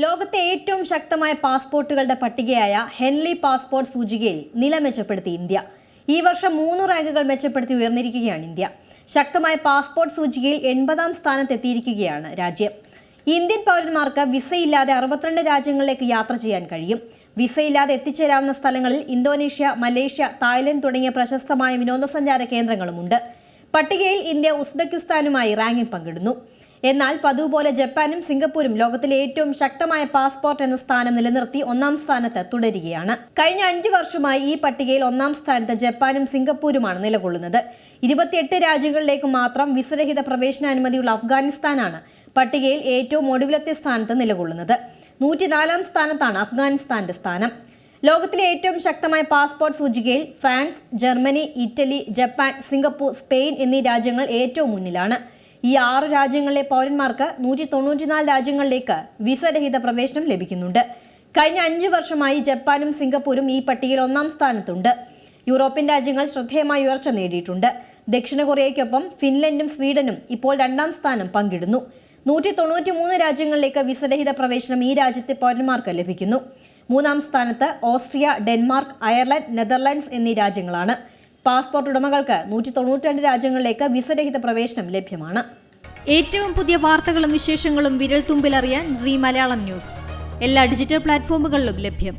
ലോകത്തെ ഏറ്റവും ശക്തമായ പാസ്പോർട്ടുകളുടെ പട്ടികയായ ഹെൻലി പാസ്പോർട്ട് സൂചികയിൽ നില മെച്ചപ്പെടുത്തി ഇന്ത്യ. ഈ വർഷം 3 റാങ്കുകൾ മെച്ചപ്പെടുത്തി ഉയർന്നിരിക്കുകയാണ് ഇന്ത്യ. ശക്തമായ പാസ്പോർട്ട് സൂചികയിൽ 80ാം സ്ഥാനത്തെത്തിയിരിക്കുകയാണ് രാജ്യം. ഇന്ത്യൻ പൗരന്മാർക്ക് വിസയില്ലാതെ 62 രാജ്യങ്ങളിലേക്ക് യാത്ര ചെയ്യാൻ കഴിയും. വിസയില്ലാതെ എത്തിച്ചേരാവുന്ന സ്ഥലങ്ങളിൽ ഇന്തോനേഷ്യ, മലേഷ്യ, തായ്ലൻഡ് തുടങ്ങിയ പ്രശസ്തമായ വിനോദസഞ്ചാര കേന്ദ്രങ്ങളുമുണ്ട്. പട്ടികയിൽ ഇന്ത്യ ഉസ്ബെക്കിസ്ഥാനുമായി റാങ്കിംഗ് പങ്കിടുന്നു. എന്നാൽ പതിവ് പോലെ ജപ്പാനും സിംഗപ്പൂരും ലോകത്തിലെ ഏറ്റവും ശക്തമായ പാസ്പോർട്ട് എന്ന സ്ഥാനം നിലനിർത്തി 1ാം സ്ഥാനത്ത് തുടരുകയാണ്. കഴിഞ്ഞ 5 വർഷമായി ഈ പട്ടികയിൽ 1ാം സ്ഥാനത്ത് ജപ്പാനും സിംഗപ്പൂരുമാണ് നിലകൊള്ളുന്നത്. 28 രാജ്യങ്ങളിലേക്ക് മാത്രം വിസരഹിത പ്രവേശനാനുമതിയുള്ള അഫ്ഗാനിസ്ഥാനാണ് പട്ടികയിൽ ഏറ്റവും ഒടുവിലത്തെ സ്ഥാനത്ത് നിലകൊള്ളുന്നത്. 104ാം സ്ഥാനത്താണ് അഫ്ഗാനിസ്ഥാന്റെ സ്ഥാനം. ലോകത്തിലെ ഏറ്റവും ശക്തമായ പാസ്പോർട്ട് സൂചികയിൽ France, Germany, Italy, Japan, Singapore, Spain എന്നീ രാജ്യങ്ങൾ ഏറ്റവും മുന്നിലാണ്. ഈ 6 രാജ്യങ്ങളിലെ പൗരന്മാർക്ക് 194 രാജ്യങ്ങളിലേക്ക് വിസരഹിത പ്രവേശനം ലഭിക്കുന്നുണ്ട്. കഴിഞ്ഞ 5 വർഷമായി ജപ്പാനും സിംഗപ്പൂരും ഈ പട്ടികയിൽ 1ാം സ്ഥാനത്തുണ്ട്. യൂറോപ്യൻ രാജ്യങ്ങൾ ശ്രദ്ധേയമായ ഉയർച്ച നേടിയിട്ടുണ്ട്. ദക്ഷിണ കൊറിയയ്ക്കൊപ്പം ഫിൻലൻഡും സ്വീഡനും ഇപ്പോൾ 2ാം സ്ഥാനം പങ്കിടുന്നു. 193 രാജ്യങ്ങളിലേക്ക് വിസരഹിത പ്രവേശനം ഈ രാജ്യത്തെ പൗരന്മാർക്ക് ലഭിക്കുന്നു. 3ാം സ്ഥാനത്ത് ഓസ്ട്രിയ, ഡെൻമാർക്ക്, അയർലൻഡ്, നെതർലാൻഡ്സ് എന്നീ രാജ്യങ്ങളാണ്. പാസ്പോർട്ട് ഉടമകൾക്ക് 192 രാജ്യങ്ങളിലേക്ക് വിസരഹിത പ്രവേശനം ലഭ്യമാണ്. ഏറ്റവും പുതിയ വാർത്തകളും വിശേഷങ്ങളും വിരൽ തുമ്പിലറിയാൻ സീ മലയാളം ന്യൂസ് എല്ലാ ഡിജിറ്റൽ പ്ലാറ്റ്ഫോമുകളിലും ലഭ്യം.